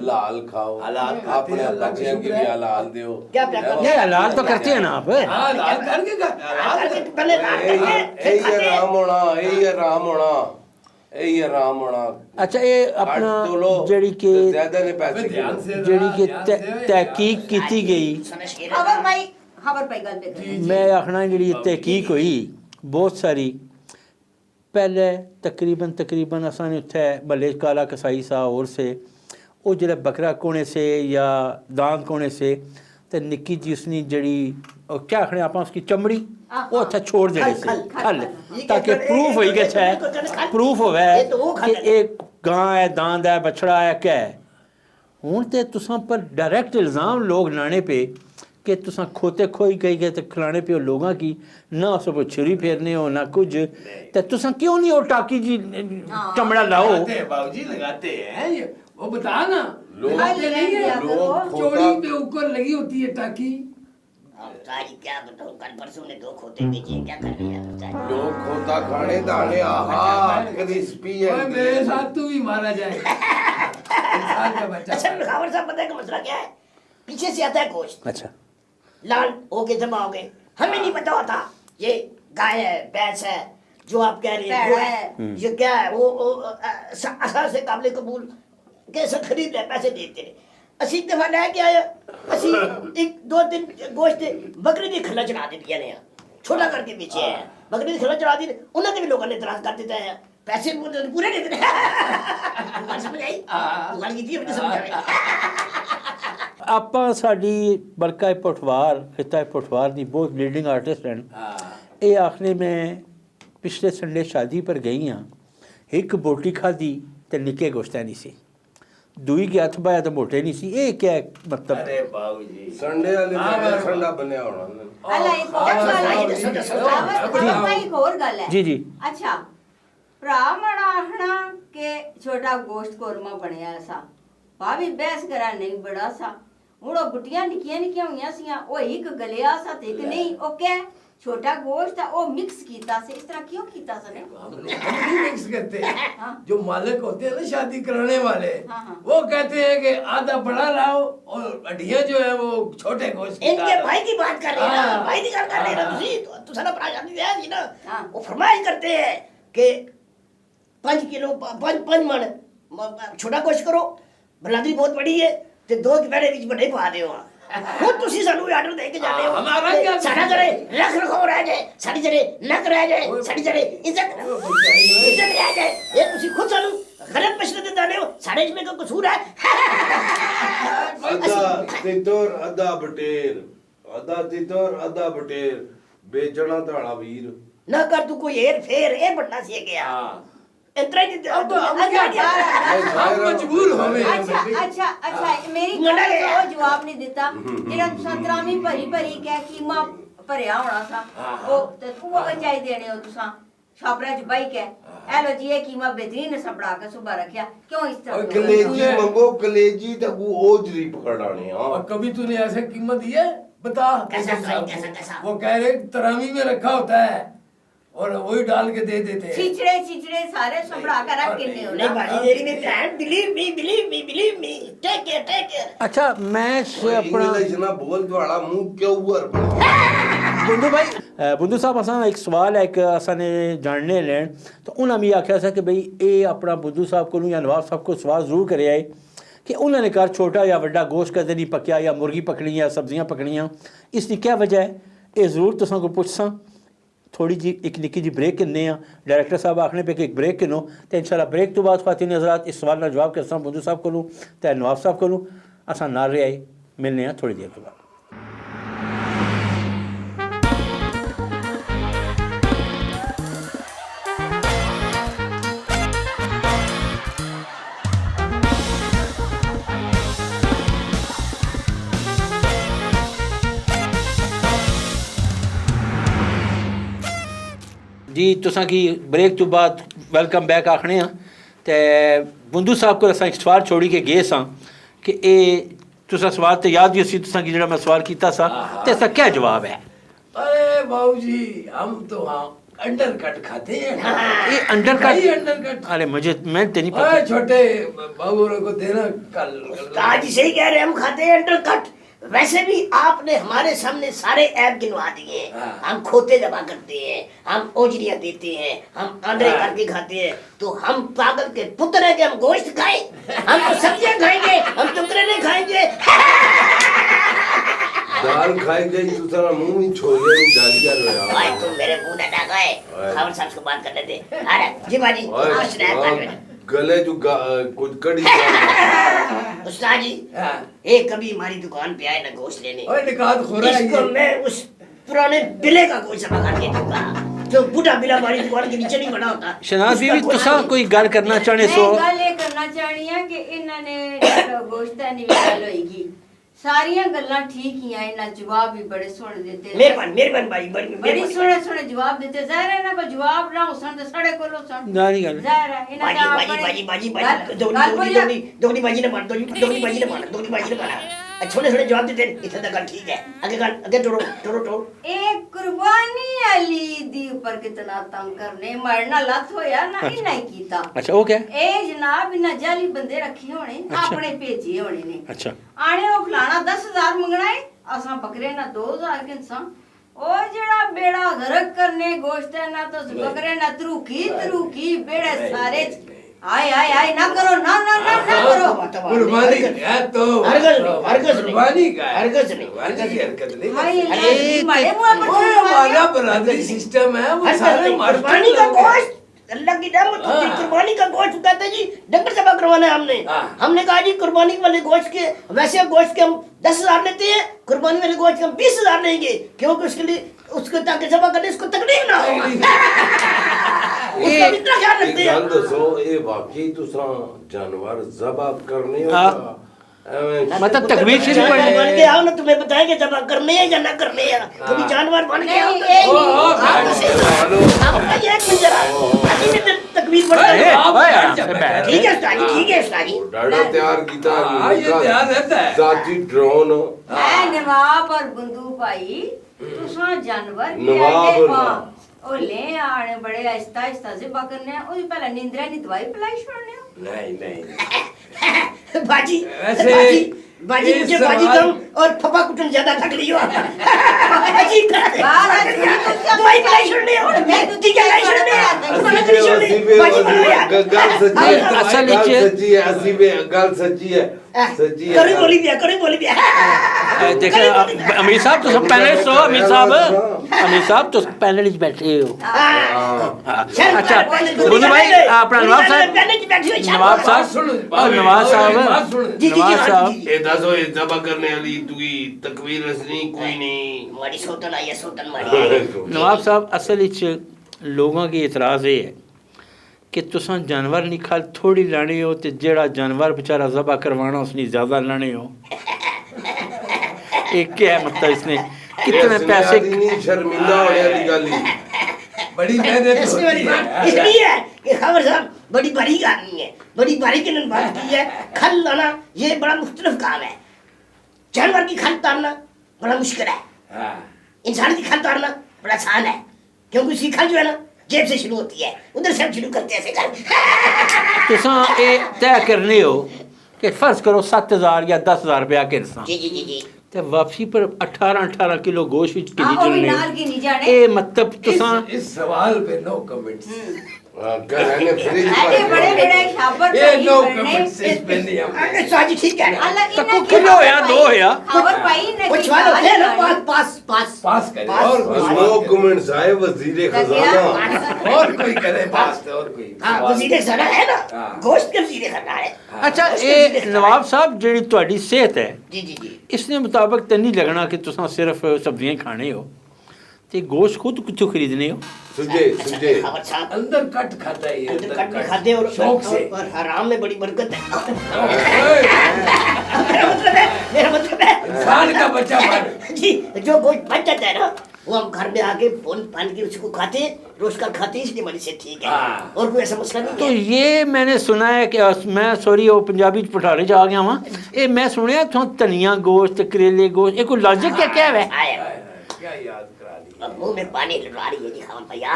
लाल खाओ, हलाल खाते अपने हैं, अल्लाह का बच्चों की शुक्र भी है। हलाल दो। क्या क्या करते ये हलाल तो करते हैं ना आप। हाँ लाल करके पहले ये राम होना, ये राम होना, ये राम होना। अच्छा ये अपना काट दो लो, जड़ी के ज्यादा ने पैसे ध्यान गिनो। से जड़ी के ध्यान से तहकीक की गई, खबर पाई गल पे कर मैं आखना जी तहकीक हुई बहुत सारी पहले तकरीबन असां उत्थे भले काला कसाई सा और से वो जरा बकरा कोने से या दांत कोने से ते निक्की जी उसनी जड़ी क्या आखने आप उसकी चमड़ी वो अच्छा छोड़ देने से खल ताकि प्रूफ हो गया है, प्रूफ होवे कि एक गां है, दांद है, बछड़ा है, क्या है। हूँ तो तुसां पर डायरेक्ट इल्ज़ाम लोग लाने पे कि तुसां खोते खोई गई गए तो खिलाने पे लोगों की ना उस पर छुरी फेरने हो ना कुछ, तो तुसां क्यों नहीं हो टाकी जी चमड़ा लाओ। लगाते हैं बाबूजी, लगाते हैं ये वो बता ना लोग लगाते नहीं है। लोग चोरी खोता पे ऊपर लगी होती है टाकी। तारी क्या बताऊं, कल परसों ने 2 खोते बेचे, क्या कर रहे हैं लोग खोता खाने दाने आहा क्रिस्पी ओए मेरे है। साथ तू भी मारा जाए। इंसान का बच्चा अच्छा खावर साहब पता है का मसला क्या है, पीछे से आता है गोश्त अच्छा लाल होके जमा हो गए, हमें नहीं पता होता ये गाय है भैंस है जो आप कह रहे हैं वो है ये क्या है वो आसार से काबिल कबूल कैसे खरीद रहे पैसे देते रहे असी एक दफा लै के आया असी एक दो दिन गोश्त बकरी दी खला चढ़ा दिया ने छोटा करके बेचे हैं बकरी दी खला चढ़ा दी उन्होंने भी लोगों ने इतराज कर देता है पैसे पूरे नहीं देते समझ आई गल की थी समझ आई ਆਪਾਂ ਸਾਡੀ ਬਲਕਾ ਪਠਵਾਰ ਖਿੱਤਾ ਪਠਵਾਰ ਦੀ ਬਹੁਤ ਲੀਡਿੰਗ ਆਰਟਿਸਟ ਹਨ ਇਹ ਆਖਨੇ ਮੈਂ ਪਿਛਲੇ ਸੰਡੇ ਸ਼ਾਦੀ ਪਰ ਗਈ ਹਾਂ ਇੱਕ ਬੋਟੀ ਖਾਦੀ ਤੇ ਨਿੱਕੇ ਗੋਸ਼ਤਾਂ ਨਹੀਂ ਸੀ ਦੂਈ ਕੇ ਹੱਥ ਪਾਇਆ ਤਾਂ ਮੋਟੇ ਨਹੀਂ ਸੀ ਇਹ ਕਿਆ ਮਤਲਬ अरे बाबू जी ਸੰਡੇ ਵਾਲੇ ਦਿਨ ਸੰਡਾ ਬਣਿਆ ਹੋਣਾ ਉਹਨਾਂ ਨੇ। ਅੱਲਾ ਇੱਕ ਹੋਰ ਗੱਲ ਹੈ ਇੱਕ ਹੋਰ ਗੱਲ ਹੈ ਜੀ ਜੀ ਅੱਛਾ ਭਰਾ ਮਣਾ ਆਖਣਾ ਕਿ ਛੋਟਾ ਗੋਸ਼ਤ ਕੋਰਮਾ ਬਣਿਆ ਸਾ ਭਾਵੇਂ ਬਹਿਸ ਕਰਾ ਨਹੀਂ ਬੜਾ ਸਾ ਹੁਣ ਉਹ ਗੁੱਟੀਆਂ ਨਿੱਕੀਆਂ ਨਿੱਕੀਆਂ ਹੋਈਆਂ ਸੀਆਂ ਉਹ ਇੱਕ ਗਲਿਆ ਸਾ ਤੇ ਇੱਕ नहीं ओके छोटा गोश्त था वो मिक्स कीता से इस तरह क्यों कीता सने हम नहीं मिक्स करते हाँ। जो मालिक होते हैं ना शादी कराने वाले हाँ, हाँ। वो कहते हैं कि आधा बड़ा लाओ और हड्डियां जो है वो छोटे गोश्त की इनके डालो। भाई की बात कर रहे हैं ना हाँ। भाई की बात कर रहे हैं ना तुसी तो सारा परेशानी है जी ना हाँ। वो फरमाइश करते हैं कि 5 किलो 5 मन छोटा गोश्त करो बलादरी बहुत बड़ी है ते 2 के बैठे बीच बड़े पा दे वहां खुद तुसी सानू आर्डर दे के जाते हो हमारा क्या साडा जरे रख रखाव रह जाए साडी जरे नक रह जाए साडी जरे इज्जत रह जाए ये तुसी खुद सानू गलत मशवरे दे दाने हो साडे इसमें कोई कसूर है ਅੱਧਾ ਤਿੱਤਰ ਅੱਧਾ ਬਟੇਰ ਅੱਧਾ ਤਿੱਤਰ ਅੱਧਾ ਬਟੇਰ ਵੇਚਣਾ ਤੁਹਾਡਾ ਵੀਰ ना कर तू कोई हेर फेर ये बनना सीख गया हाँ। इतना ही अब क्या हम मजबूर हो गए अच्छा अच्छा अच्छा मेरी गल ਦਾ ਉਹ ਜਵਾਬ ਨਹੀਂ ਦਿੱਤਾ ਜਿਹੜਾ ਤੁਸੀਂ ਤਰਾਮੀ ਭਰੀ ਭਰੀ ਕਹਿ ਕੀਮਾ ਭਰਿਆ ਹੋਣਾ ਸਾ ਉਹ ਤੇ ਤੂੰ ਉਹ ਚਾਹੀ ਦੇਣੇ ਹੋ ਤੁਸੀਂ ਛਾਪਰਾ ਚ ਬਾਈ ਕਹਿ ਐ ਲੋ ਜੀ ਇਹ ਕੀਮਾ ਬੇਦਰੀਨ ਨੇ ਸਪੜਾ ਕੇ ਸੁਬਾ ਰੱਖਿਆ ਕਿਉਂ ਇਸ और ਤਰ੍ਹਾਂ कलेजी मंगो कलेजी तक वो ओजरी पकड़ाने हाँ और कभी तूने ऐसे कीमत दी है बता कैसा साहब कैसा को। कैसा वो कह रहे तरामी में रखा होता है और वही डाल के दे देते हैं छिछड़े छिछड़े सारे सपड़ा के रख किन्ने हो नहीं बाजी तेरी में बहन बिलीव मी टेक केयर अच्छा मैं से अपना इंग्लिश ना बोल ਤੁਹਾਡਾ ਮੂੰਹ ਕਿਉਂ ਵਰ बुंदू भाई बुंदू साहब असा एक सवाल है कि असा ने जानने लैन तो उन्हें भी आख्या सा कि भाई ये अपना बुद्धू साहब को या नवाब साहब को सवाल जरूर करे आए कि उन्होंने घर छोटा या बड़ा गोश्त कदे नहीं पकया या मुर्गी पकड़ी या सब्जियां पकड़ियाँ इसकी क्या वजह है ये जरूर तुसा को पुछसा थोड़ी जी एक निक्की जी ब्रेक किन्ने डायरेक्टर साहब आखने पे कि एक ब्रेक किनो तो इंशाल्लाह ब्रेक तो बाद खातिन हज़रात इस सवाल का जवाब करसा बुद्धू साहब को तो नवाब साहब को असा नाल रहे आए मिलने हैं थोड़ी देर के बाद जी तुसा की ब्रेक तो बाद वेलकम बैक आखने ते बुंदू साहब को असा एक सवाल छोड़ी के गए सा कि ये तुसा सवाल तो याद भी सी तुसा की जरा मैं सवाल किया सा ते इसका क्या जवाब है अरे बाबू जी हम तो हाँ अंडर कट खाते हैं ये अंडर भाई कट अंडर कट अरे मुझे मैं तो नहीं पता अरे छोटे बाबू को देना कल आज सही कह रहे हैं हम खाते हैं अंडर कट वैसे भी आपने हमारे सामने सारे ऐप गिनवा दिए हाँ। हम खोते जमा करते हैं हम ओजरियां देते हैं हम अंडे हाँ। करके खाते हैं तो हम पागल के पुत्र हैं कि हम गोश्त खाएं हम तो सब्जियां खाएंगे हम टुकड़े नहीं खाएंगे दाल खाई गई दूसरा मुंह में छोले में डालिया भाई रोया तुम मेरे मुंह ना गए खबर साहब को बात करने दे अरे जी बाजी कुछ नहीं गले जो कुछ कड़ी उस्ताद जी हाँ। एक कभी हमारी दुकान पे आए ना गोश्त लेने और निकात खो रहा है इसको ये मैं उस पुराने बिले का गोश्त जमा करके दूंगा जो बूढ़ा बिला हमारी दुकान के नीचे नहीं बना होता शनाज उसका बीवी गोश्त तुसा नहीं। कोई गल करना चाहने मैं सो गल ये करना चाहनी है कि इन्होंने गोश्त नहीं गल होएगी सारियां गल्लां ठीक ही हैं इन्हां जवाब भी बड़े सोहने देते मेहरबान भाई बड़ी मेहरबानी। सोहने सोहने जवाब देते ज़ाहिर है ना कोई जवाब ना होसन तो साढ़े कोलो सन ना नहीं गल ज़ाहिर है इन्हां बाजी बाजी बाजी बाजी बाजी दोगनी बाजी ने मार दोगनी बाजी ने मार छोटे छोटे जवाब देते इतना तक ठीक है आगे टोरो टोरो टोरो एक कुर्बानी अली दी ऊपर कितना तंग करने मरना लत होया ना ही नहीं कीता। अच्छा वो क्या ए जनाब इना जाली बंदे रखे होने अच्छा। अपने भेजे होने ने अच्छा आने वो फलाना 10,000 मंगना है असा बकरे ना 2,000 के इंसान ओ जड़ा बेड़ा गरक करने गोश्त है ना तो बकरे ना तरूकी बेड़े सारे आय ना करो ना करो कुर्बानी है तो कुर्बानी का हरकत नहीं हरकत नहीं हाय अल्लाह मारे मुंह पर वो हमारा बरादरी सिस्टम है वो सारे कुर्बानी का गोश्त अल्लाह की रहमत होती है कुर्बानी का गोश्त कहते जी डंगर ज़बह करवाना है हमने हमने कहा जी कुर्बानी वाले गोश्त के वैसे गोश्त के हम 10,000 लेते हैं कुर्बानी वाले गोश्त के हम 20,000 लेंगे क्योंकि उसके लिए उसको ताकि ज़बह करने इसको तकलीफ ना हो उसका इतना ख्याल रखते हैं दसो ये वाकई तुसा जानवर ज़बह करने हाँ। मतलब तकबीर शरीफ पढ़ने बन के आओ ना तुम्हें बताएंगे ज़बह करने है या ना करने है कभी जानवर बन के आओ तकबीर पढ़ते हैं ठीक है उस्ताद डाड़ा तैयार कीता ये तैयार रहता है जाती ड्रोन है नवाब और बंदूक भाई तुसा जानवर भी नवाब आए और ओ ले आने बड़े आहिस्ता आहिस्ता से बकरने ओ पहले नींदरा नी दवाई पिलाई छोड़ने नहीं बाजी वैसे बाजी मुझे बाजी कम और फपा कुटन ज्यादा थक रही हो अजीब तरह से दवाई पिलाई छोड़ने हो ठीक है लाई छोड़ने बाजी बोलो यार गल सच्ची है असल गल नीचे- सच्ची है असी में गल सच्ची है करी बोली दिया देखिए अमीर साहब तो सब पैनलिस्ट हो अमीर साहब तो पैनलिस्ट बैठे हो अच्छा बोलो भाई अपना नवाब साहब और नवाज साहब ये दसो ये ज़बह करने वाली तुई तकबीर रसनी कोई नहीं माड़ी सोतन आई है सोतन माड़ी नवाब साहब असल च लोगों की इतराज़ ये है कि तुसा जानवर नहीं खाल थोड़ी लाने हो तो जेड़ा जानवर बेचारा ज़बह करवाना उसने ज़्यादा लाने हो एक क्या है मतलब इसने कितने पैसे नहीं शर्मिंदा होने वाली गल ही बड़ी मेहनत इसमें होती वाली बात है इसलिए है कि खबर साहब बड़ी बारीक आदमी है बड़ी बारीकी ने बात की है खल लाना ये बड़ा मुख्तलिफ काम है जानवर की खल उतारना बड़ा मुश्किल है हाँ इंसान की खल उतारना बड़ा आसान है क्योंकि उसकी खल जो है ना जेब से शुरू होती है उधर से हम शुरू करते हैं ऐसे खल तुसा ये तय करने हो कि फर्ज करो 7,000 या 10,000 रुपया किरसा जी ते वापसी पर 18 किलो गोश्त विच किनी ओ भी चलने नाल की नहीं जाने ए मतलब तुसा इस सवाल पे नो कमेंट्स कहने फ्रिज ऐसे बड़े बड़े शाबर ये नो कमेंट्स इस पे नहीं हम साजी ठीक है अल्लाह तको किलो होया, दो होया। खबर पाई ने कुछ वाले होते हैं ना पास पास करे और कोई नो कमेंट्स आए वजीर खजाना और कोई करे पास और कोई हाँ वजीर खाना है ना हाँ। गोश्त के वजीर खाना है अच्छा ये नवाब साहब जेड़ी ਤੁਹਾਡੀ सेहत है जी इसने मुताबिक तो नहीं लगना कि तुसा सिर्फ सब्जियां खाने हो ते गोश्त खुद कितों खरीदने हो सुजे खबर साहब अंदर कट खाता है ये अंदर कट में खाते और शौक से और हराम में बड़ी बरकत है ओए, मेरा मतलब है इंसान का बच्चा मार जी जो गोश्त बच जाता है ना वो हम घर में आके पान के उसको खाते हैं रोज का खाते हैं इसलिए हमारी से ठीक है हाँ। और कोई ऐसा मसला नहीं तो है ये मैंने सुना है कि मैं सॉरी वो पंजाबी पठारे जा गया वहाँ ये मैं सुनिया तो धनिया गोश्त करेले गोश्त ये कोई लॉजिक क्या है क्या याद करा दी अब मुंह में पानी लगा रही है जी खान भैया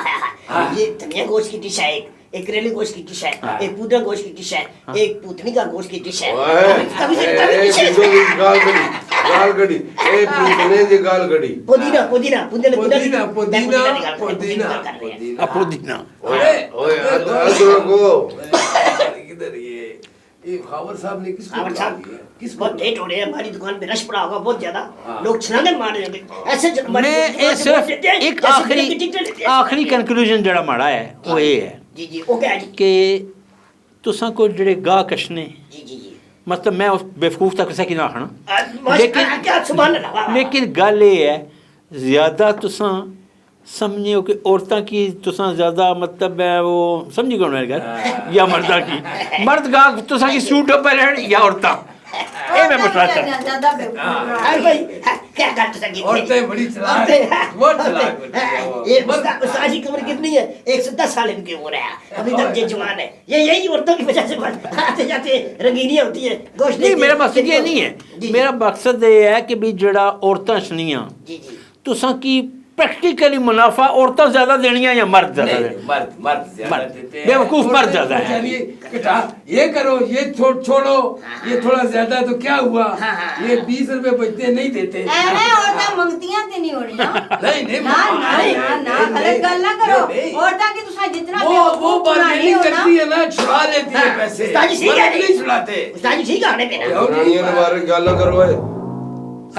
ये धनिया गोश्त की डिश है एक करेले गोश्त की डिश है एक पुदीना गोश्त की डिश है एक पूतनी का गोश्त की डिश है कभी से गाल गड़ी ए पूतने जी गाल गड़ी पुदीना पुदीना ओए ओए अदर को इधर ये खबर साहब ने किसको खबर बुला साहब दिया? किस बहुत लेट हो रहे हैं हमारी दुकान पे रश पड़ा होगा बहुत ज्यादा लोग छलांगे मार रहे होंगे ऐसे जब हमारी मैं दुकान ये से सिर्फ वोट देते हैं, एक जैसे फिल्म की टिकटें लेते हैं। आखिरी कंक्लूजन जड़ा माड़ा है वो ये है जी ओके है जी कि तुसा को जेड़े गाह कशने जी मतलब मैं उस बेवकूफ तक किसी की ना आखना लेकिन क्या सुभान अल्लाह लेकिन गल ये है ज़्यादा तुसा समझे हो कि औरतां की तुसा ज़्यादा मतलब है वो समझी कौन है गल या मर्दा की मर्द गा तुसा की सूट हो पहले या औरतां में मुशाता ज्यादा बेवकूफ हाय भाई क्या करते संगीत औरतें बड़ी चलाक बहुत चलाक होती है वो। ये उस्ताद जी की उम्र कितनी है? 110 साल इनकी उम्र है, अभी तक ये जवान है। ये यही औरतों की वजह से आते जाते रंगीनियां होती है गोश्त नहीं मेरा मकसद ये नहीं है मेरा मकसद ये है कि भी जड़ा औरतां छनियां जी जी तुसां की प्रैक्टिकली मुनाफा औरतां ज्यादा देनियां या मर्द ज्यादा नहीं, देने मर्द ज्यादा मर्द। देते हैं। बेवकूफ मर्द औरतें ज्यादा तो है। बेचारी कटा ये करो ये छोड़ो ये थोड़ा ज्यादा तो क्या हुआ ये 20 रुपए बचते नहीं देते ਐਵੇਂ ਔਰਤਾਂ ਮੰਗਤੀਆਂ ਤੇ ਨਹੀਂ ਹੋਣੀਆਂ नहीं नहीं ਨਾ ਨਾ ਨਾ ਨਾ ਗਲਤ ਗੱਲ ਨਾ ਕਰੋ ਔਰਤਾਂ ਕੀ ਤੁਸੀਂ ਜਿੰਨਾ वो बार्गेनिंग करती है ना छुड़ा लेती है पैसे उस्ताद जी ठीक है मर्द नहीं छुड़ाते उस्ताद जी ठीक है आने पे ना रानियों ने बारे गल करो है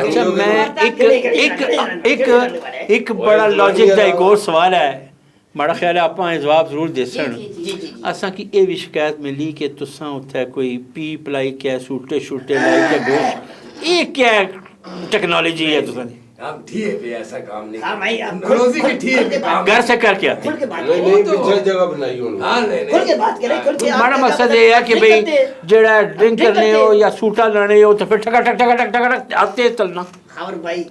अच्छा मैं एक बड़ा लॉजिक का एक और सवाल है बड़ा ख्याल है आप जवाब जरूर दे सन जी, जी, जी जी असा की ये भी शिकायत मिली कि तुसा उत्थे कोई पी पलाई क्या सूटे शूटे लाई क्या गोश्त ये क्या टेक्नोलॉजी है तुसा दी हम ठिए पे ऐसा काम नहीं हाँ भाई, आप करते। रोजी के ठिए पे काम घर से करके आते खुल के बात नहीं करें नहीं तो- पीछे जगह बनाई उन्होंने हाँ नहीं खुल नहीं के बात करें खुल के हमारा आप मकसद क्या ये है कि ड्रिंक भाई करते हैं? जड़ा ड्रिंक ड्रिंक करने करते हो हैं। या सूटा लाने हो तो फिर ठका ठक ठका ठक ठका ठक आते चलना हाँ और भाई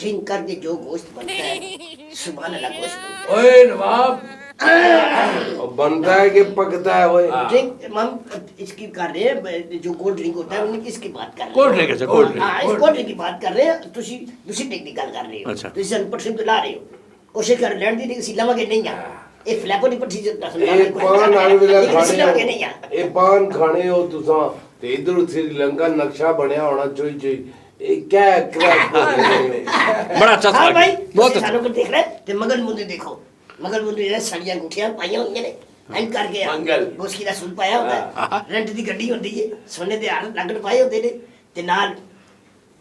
ड्रिंक करके जो गोश्त बनता है सुभान अल्लाह गोश्त बनता ओए नवाब और बनता है कि पकता है वो है ड्रिंक हम इसकी कर रहे हैं जो कोल्ड ड्रिंक होता है उन्हीं की इसकी बात कर रहे हैं कोल्ड ड्रिंक है कोल्ड ड्रिंक हाँ इस कोल्ड ड्रिंक की बात कर रहे हैं तुसी दूसरी टेक्निकल कर रहे हो अच्छा। तो इसे अनपढ़ ला रहे हो कोशिश कर लैंड दी सी लवांगे नहीं आ ये फ्लैपो नहीं पढ़ी ये पान आने वाला लवांगे खाने नहीं आ हो ये पान खाने हो तुसा ते इधर श्रीलंका नक्शा बनया होना चोई ये क्या क्रैक बड़ा अच्छा हाँ सवाल भाई बहुत बहुत अच्छा सालों को देख रहे हैं ते मगल मुंडे देखो मगल मुंडे ने सड़ियां गुठियां पाईयां होंगे ने एंड करके मंगल। उसकी दा सूट पाया होता है रेंट दी गड्डी होंदी है सोने दे हार लगड़ पाए होंदे ने ते नाल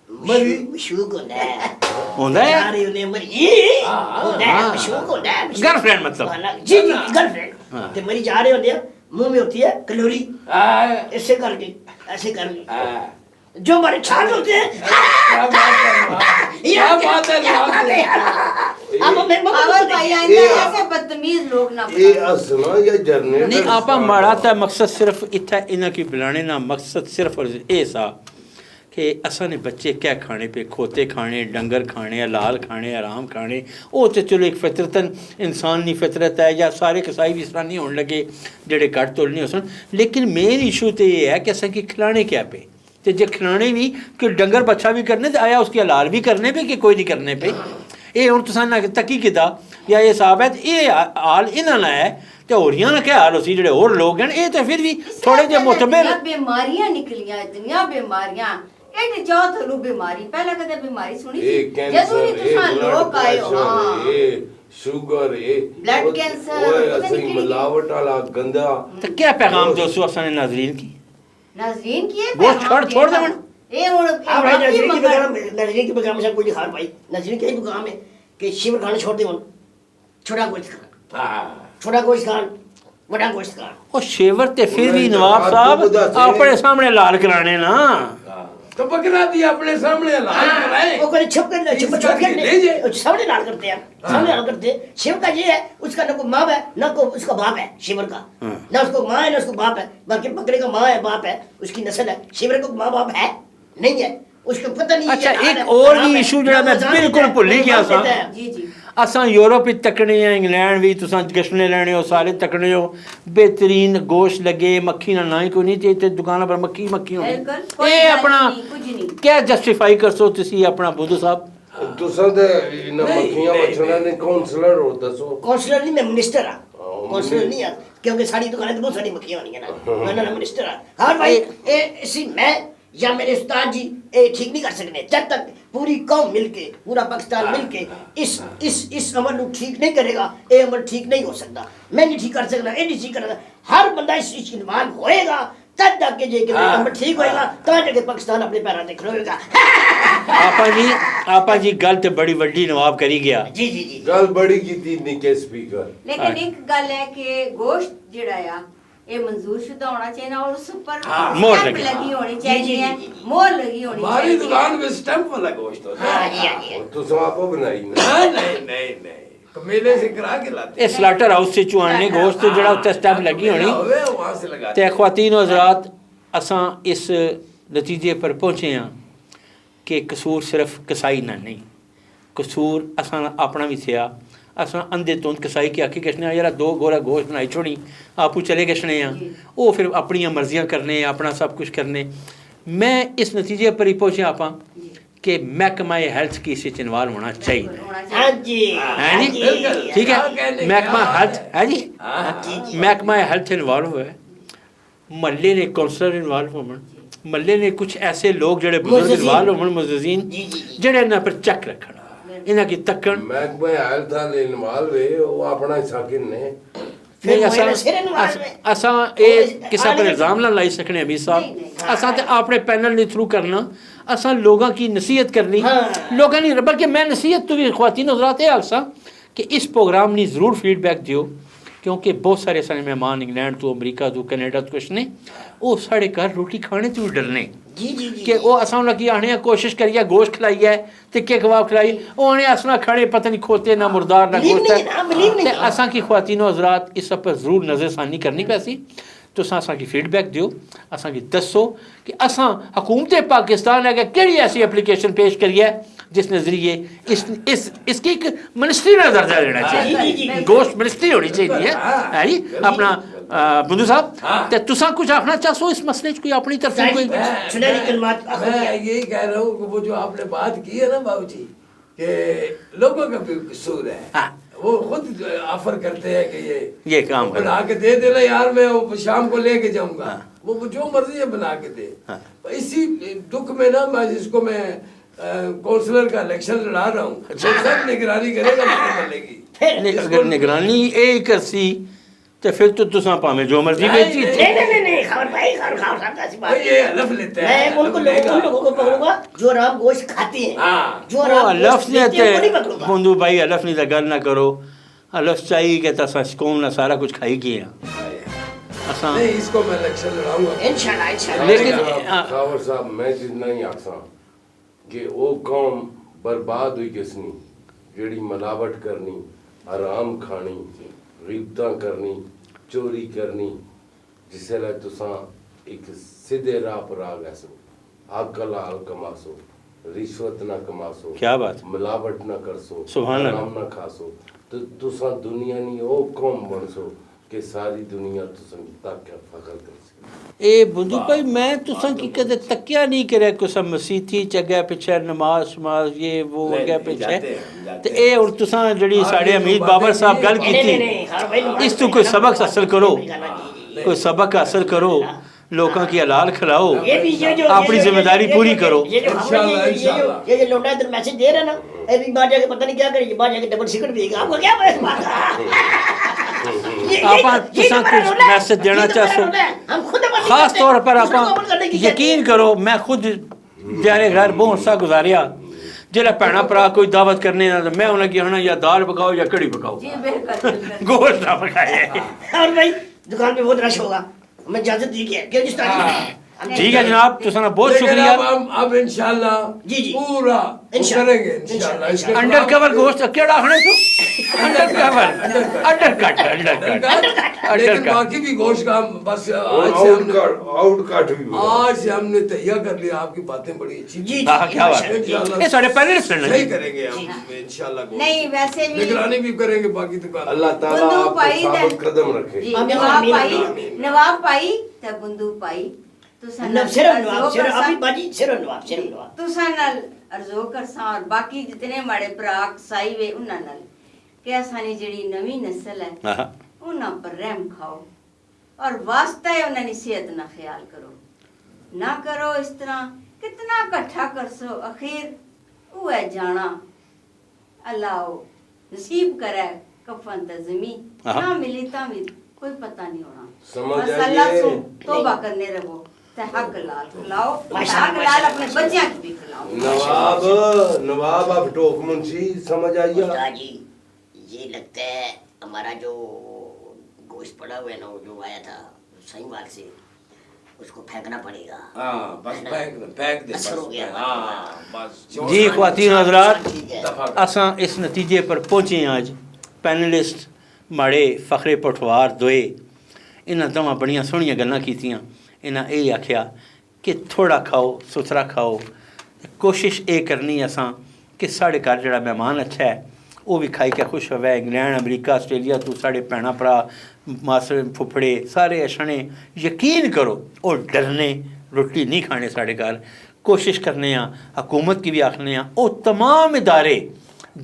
मरी। मशूक होंदा है होंदा है? यार ये मरी ये होंदा है मशूक होंदा है मशूक। गर्लफ्रेंड मतलब हाँ, जी जी गर्लफ्रेंड ते मरी जा रहे होंदे हैं मुंह में होती है कलोरी ऐसे करके ऐसे करके जो हमारे छाल होते हैं क्या बात है नवाब? क्या बात है नवाब? अब हमें पावर भाई ये- आइंदा ऐसे बदतमीज लोग ना ये असना या जनरेटर नहीं आपा माड़ा था मकसद सिर्फ इतना इन्हें की बुलाने ना मकसद सिर्फ और ये सा कि असा ने बच्चे क्या खाने पे खोते खाने डंगर खाने हलाल खाने आराम खाने वो तो चलो एक फितरतन इंसान की फितरत है या सारे कसाई भी इस तरह नहीं होने लगे जेडे घट तोल नहीं हो सन लेकिन मेन इशू तो ये है कि असा की खिलाने क्या पे तो जे खिलाने भी कि डंगर बच्चा भी करने तो आया उसके हलाल भी करने पे कि कोई नहीं करने पे ये हूँ तुसा ना तकी किदा या ये साहब है ये हाल इन्होंने है तो होरियां ना क्या हाल उसी जेडे और लोग हैं ये तो फिर भी थोड़े जे मुतबिर बीमारियां निकलियां इतनियां बीमारियां एडी चौथलू बीमारी पहले कदे बीमारी सुनी ये सी कैंसर जदों ही ये तुसा ब्लड लोग आए हो प्रेशर हाँ ये शुगर ये ब्लड कैंसर, ओए पता नहीं असली किहड़ी- मिलावट वाला गंदा तो क्या पैगाम दो सो अफसाने नाजरीन की नाज़रीन की वो छोड़ दे मन। ए हुन हाँ भाई नजरीन की प्रोग्राम से कोई हार भाई नजरीन का ही प्रोग्राम है कि शिवर खाना छोड़ दे उन छोटा गोश्त खान छोटा गोश्त खान बड़ा गोश्त खान ਉਹ ਸ਼ੇਵਰ ਤੇ ਫਿਰ ਵੀ ਉਹਨਾਂ ਨਵਾਬ ਨੇ ਸਾਹਿਬ ਤਾਂ ਦੱਸੇ। ਆਪਣੇ ਸਾਹਮਣੇ ਲਾਲ ਕਰਾਣੇ ਨਾ तो पकड़ा दिया अपने सामने लाल कराए वो कोई छुप कर छुप इसका कर ले जे। सामने लाल करते हैं सामने लाल करते हैं शिव का ये है उसका ना कोई माँ है ना को उसका बाप है शिवर का ना उसको माँ है ना उसको बाप है बाकी बकरे का माँ है बाप है उसकी नस्ल है शिवर को माँ बाप है नहीं है उसको पता नहीं अच्छा, ये एक हाल है, और हराम भी है, issue ਜਿਹੜਾ ਮੈਂ रमजान बिल्कुल देता है, भुल ही गया रमजान सा। देता है। जी जी असां यूरोप ਵਿੱਚ ਤੱਕਣੇ ਆ ਇੰਗਲੈਂਡ ਵੀ ਤੁਸੀਂ ਗਸ਼ਨੇ ਲੈਣੇ ਹੋ ਸਾਰੇ ਤੱਕਣੇ ਹੋ ਬਿਹਤਰੀਨ ਗੋਸ਼ਤ ਲੱਗੇ ਮੱਖੀ ਨਾ ਨਾ ਹੀ ਕੋਈ ਨਹੀਂ ਤੇ ਇੱਥੇ ਦੁਕਾਨਾਂ ਪਰ ਮੱਖੀ ਮੱਖੀ ਹੋਣੀ ਬਿਲਕੁਲ, ਕੋਈ ਇਹ ਗੱਲ ਆਪਣਾ ਨਹੀਂ, ਕੁਝ ਨਹੀਂ। ਕਿਆ ਜਸਟੀਫਾਈ ਕਰਸੋ ਤੁਸੀਂ ਆਪਣਾ ਬੁੱਧੂ ਸਾਹਿਬ तुसा दे इन मक्खियां मच्छरा ने काउंसलर हो दसो काउंसलर नहीं मैं मिनिस्टर हाँ हाँ, काउंसलर नहीं है क्योंकि सारी दुकानें तो बहुत सारी मक्खियाँ होनी है ना मैं ना मिनिस्टर हाँ हाँ भाई ए इसी मैं या मेरे उस्ताद जी ए ठीक नहीं कर सकते जब तक पूरी कौम मिलके पूरा पाकिस्तान मिलके इस अमल को ठीक नहीं करेगा ये अमल ठीक नहीं हो सकता मैं नहीं ठीक कर सकता ये नहीं ठीक कर सकता हर बंदा इस इन्वॉल्व होएगा तब जाके जे अमल ठीक होएगा तब जाके पाकिस्तान अपने पैरों पे खड़ोएगा आपा जी गल ते बड़ी वड्डी नवाब करी गया जी जी जी गल बड़ी कीती निके स्पीकर लेकिन एक गल है कि गोश्त जिहड़ा आ ये मंजूरशुदा होना चाहिए और उस पर मोहर स्टैंप लगी। लगी होनी जी, चाहिए जी, है जी, जी। मोहर लगी होनी हमारी चाहिए दुकान में स्टैंप वाला गोश्त होता हाँ है जी हाँ जी तुसा आपो बनाई ना नहीं कमेले से करा के लाते ਇਹ ਸਲਾਟਰ ਹਾਊਸ से चुआने गोश्त ਜਿਹੜਾ ਉੱਤੇ ਸਟੈਂਪ ਲੱਗੀ ਹੋਣੀ वहां से लगा ਤੇ ਖਵਾਤੀਨ ਹਜ਼ਰਾਤ असां इस नतीजे पर पहुँचे हाँ कि कसूर सिर्फ कसाई ना नहीं, कसूर असा अपना भी थिया। असा अंधे तुंद कसाई के आखी कशने यार 2 गोला गोश्त बनाई छोड़ी आपू चले कशने हाँ, वो फिर अपनी मर्जियाँ करने अपना सब कुछ करने। मैं इस नतीजे पर ही पहुँचे आप कि महकमा हेल्थ की इस इन्वॉल्व होना चाहिए। हाँ जी, है जी, ठीक है, महकमा हेल्थ है जी, महकमा हेल्थ इन्वॉल्व है, महल्ले ने काउंसलर इन्वॉल्व होवन, महल्ले ने कुछ ऐसे लोग जड़े बुजुर्ग इन्वॉल्व होवन, मुअज़्ज़िज़ीन जड़े इन्हां पर चेक रखन, इन्हां की तक्कन। महकमा हेल्थ वाले इन्वॉल्व है, वो अपना साकिन ने नहीं असा ये किसा पर इल्ज़ाम ना लाई सकने अमीर साहब, असा तो अपने पैनल के थ्रू करना, असा लोगों की नसीहत करनी, लोगों ने बल्कि मैं नसीहत तो भी ख्वातीन हज़रात है आलसा कि इस प्रोग्राम ने ज़रूर फीडबैक दियो, क्योंकि बहुत सारे सारे मेहमान इंग्लैंड तो अमरीका तो कनेडा तो कुछ ने वो साढ़े घर रोटी खाने तो डरने कि वो असा उन्हें आने कोशिश करिए गोश्त खिलाइए टिक्के कबाब खिलाइए, वो आने असना खड़े पता नहीं खोते ना मुर्दार ना गोश्त है। असा की ख्वातीनों हज़रात इस सब पर ज़रूर नज़रसानी करनी पैसी। तो असा की फीडबैक दियो, असा की दसो कि असा हुकूमत पाकिस्तान है कि केड़ी ऐसी एप्लीकेशन पेश करिए जिस नजरिए इसकी एक मिनिस्ट्री में दर्जा देना चाहिए, गोश्त मिनिस्ट्री होनी चाहिए है जी। अपना बुंदू साहब ते तुसा कुछ आखना चाहो इस मसले कोई अपनी तरफ से कोई? मैं यही कह रहा हूँ कि वो जो आपने बात की है ना बाबूजी कि लोगों का भी कसूर है, वो खुद ऑफर करते हैं कि ये काम बना के दे देना यार, मैं वो शाम को लेके जाऊंगा, वो जो मर्जी है बना के दे। इसी दुख में ना मैं जिसको मैं काउंसलर का इलेक्शन लड़ा रहा हूँ, सब निगरानी करेगा मिलेगी। अगर निगरानी यही करसी तो फिर तो तुसा पावे जो मर्जी बेची। नहीं खबर भाई, खबर साहब ऐसी बात ये हलफ लेते हैं, मैं उन लोगों को पकड़ूंगा जो आराम गोश्त खाते हैं, जो आराम हलफ नहीं बुंदू भाई, हलफ नहीं तो गल ना करो, हलफ चाहिए कि तसा कौम ना सारा कुछ खाई किया असा नहीं, इसको मैं इलेक्शन लड़ाऊंगा इंशाल्लाह। लेकिन खावर साहब मैं जितना ही आखसा कि वो कौम बर्बाद हुई किसनी जेड़ी मिलावट करनी, आराम खानी, गिबतां करनी, चोरी करनी, जिसे ला तुसा एक सीधे राह पर आ गए सो, हक हलाल कमासो, रिश्वत ना कमासो, क्या बात, मिलावट ना करसो, सुभान हराम ना खासो, तो तुसा दुनिया नी ओ कौम बनसो कि सारी दुनिया तुसा तक फखर कर सके। ए बुंदू भाई मैं तुसा की कदे तकिया नहीं करे कुछ मसीती चगे पीछे नमाज शमाज ये वो अगे पीछे ते ए और तुसा जड़ी साडे अमीर बाबर साहब गल कीती इस तो कोई सबक हासिल करो, कोई सबक हासिल करो, लोगों की हलाल खिलाओ, अपनी जिम्मेदारी पूरी करो। ये लौंडा इधर मैसेज दे रहा ना, अभी बाहर जाके पता नहीं क्या करेगी, बाहर जाके डबल सिगरेट पिएगा, आपको क्या आप तुसा कुछ मैसेज देना चाहो खास तौर पर आप यकीन करो, मैं खुद जारे घर बहुत सा गुजारिया जिला भैन भरा कोई दावत करने ना मैं उन्हें कहना या दाल पकाओ या कड़ी पकाओ, गोश्त ना पकाए। और भाई दुकान पे बहुत रश होगा, मैं इजाजत दी है क्यों जिस ठीक है जनाब, तुसाना बहुत शुक्रिया। अब इंशाल्लाह जी पूरा करेंगे इंशाल्लाह। अंडर कवर गोश्त केड़ा आखने तो अंडर कवर अंडर कट लेकिन बाकी भी गोश्त का बस आज से हमने तैयार कर लिया। आपकी बातें बड़ी अच्छी जी क्या बात है, ये सारे पहले सही करेंगे हम इंशाल्लाह। नहीं वैसे भी निगरानी भी करेंगे बाकी दुकान। अल्लाह ताला आपको कदम रखे। नवाब पाई ते बुंदू पाई अर्जो करसा और बाकी जितने माड़े भरा कसाई वे उन्हां नाल कि असानी जेड़ी नवी नस्ल है उन्हां पर रहम खाओ और वास्ता है उन्हां दी सेहत ना ख्याल करो ना करो। इस तरह कितना इकट्ठा करसो आखिर वो है जाना अल्लाह नसीब करे कफन ते ज़मी ना मिली ता भी कोई पता नहीं होना। समझ अल्लाह आइए। सु तौबा करने रहो ते हक लाल खिलाओ, हक लाल अपने बच्चियां की भी खिलाओ। नवाब अब टोक मुंशी समझ आइए जी। ये लगता है हमारा जो गोश्त पड़ा हुआ है ना, जो आया था सही बात से उसको फेंकना पड़ेगा। हाँ बस फेंक दे असर हो गया। हाँ बस जी ख्वातीन हज़रात, असां इस नतीजे पर पहुँचे आज पैनलिस्ट माड़े फखरे पठवार दोए इन्हां तमां बड़ियां सोहणियां गल्लां कीतियां। इन्हां ये आख्या कि थोड़ा खाओ सुथरा खाओ। कोशिश ये करनी असां कि साढ़े घर जड़ा मेहमान अच्छा है वो भी खाई के खुश होवे। इंग्लैंड अमरीका आस्ट्रेलिया तो साढ़े भैन भरा मासर फुफड़े सारे अछने यकीन करो वो डरने रोटी नहीं खाने साढ़े घर। कोशिश करने हुकूमत की भी आखने वो तमाम इदारे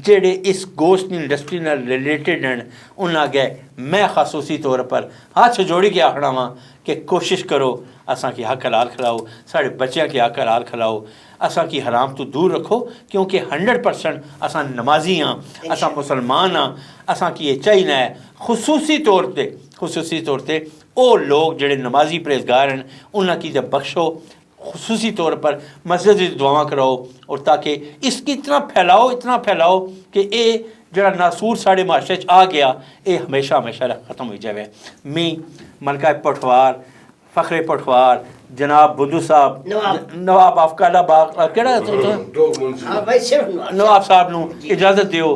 जेड़े इस गोश्त इंडस्ट्री नाल रिलेटेड हैं उन अगे मैं खासूसी तौर पर हाथ जोड़ी के आखना वा कि कोशिश करो असां की हक हलाल खिलाओ, साढ़े बच्चों की हक हलाल खिलाओ, असां की हराम तो दूर रखो क्योंकि 100% असां नमाजी हाँ, असां मुसलमान हाँ। असां की ये चाहिए है खसूसी तौर पर वो लोग जेड़े नमाजी परहेजगार हैं उन्होंने की जब बख्शो, खसूसी तौर पर मस्जिद की दुआवां कराओ और ताकि इसकी इतना फैलाओ कि ये जरा नासूर साढ़े माशरे आ गया ये हमेशा ख़त्म हो जाए। मी मलका पठवार फ़खरे पठवार जनाब बुद्धू साहब नवाब अफकाला बाग केड़ा हाँ भाई सिर्फ नवाब साहब नू इजाज़त दियो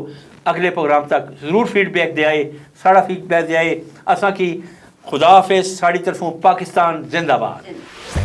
अगले प्रोग्राम तक ज़रूर फीडबैक दे आए, साड़ा फीडबैक दे आए। असा की खुदा हाफिज़, साड़ी तरफों पाकिस्तान जिंदाबाद।